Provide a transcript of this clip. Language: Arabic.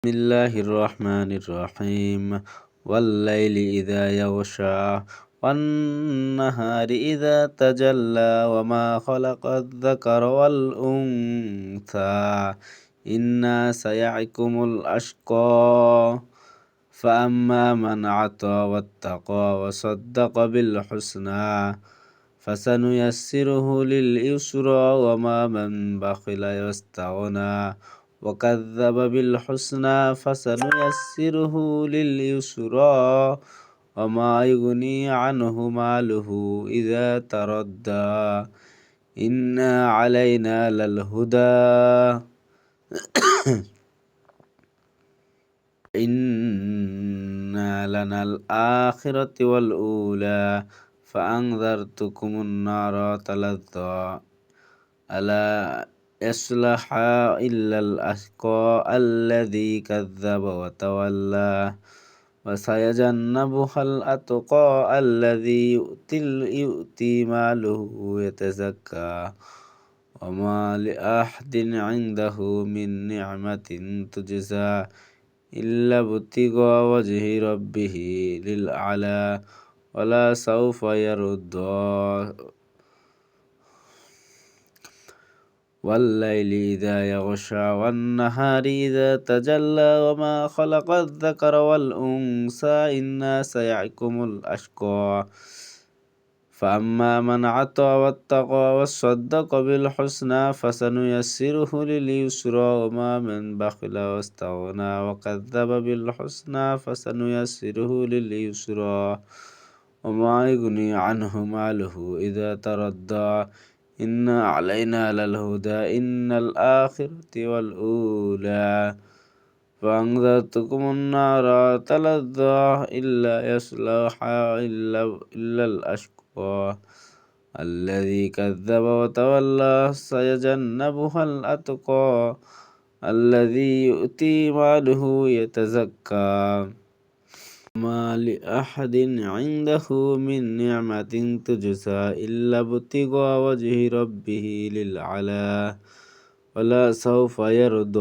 بسم الله الرحمن الرحيم والليل إذا يغشى والنهار إذا تجلى وما خلق الذكر والأنثى إنا سيعكم الأشقى فأما من عطى واتقى وصدق بالحسنى فسنيسره لليسرى وما من بخل واستغنى وكذب بالحسنى فسنيسره لليسرى وما يغني عنه ماله إذا تردى إن علينا للهدى إن لنا الآخرة والأولى فأنذرتكم النار تلظى ألا يصلها إلا الأشقى الذي كذب وتولى وسيجنبها الأتقى الذي يؤتي ماله يتزكى وما لأحد عنده من نعمة تجزى إلا ابتغاء وجه ربه للأعلى ولا سوف يرضى والليل إذا يغشى والنهار إذا تجلى وما خلق الذكر والأنثى إنا سيعكم الأشقى فأما من عطى واتقى وصدق بالحسنى فسنيسره لليسرى وما من بخل واستغنى وكذب بالحسنى فسنيسره لليسرى وما يغني عنه ماله إذا تردى إن علينا للهدى إن الآخرة والأولى فأنذرتكم النار تلظى إلا يصلها إلا الأشقى الذي كذب وتولى سيجنبها الأتقى الذي يؤتي ماله يتزكى ما لأحد عنده من نعمة تجزى إلا ابتغاء وجه ربه للأعلى ولا سوف يرضى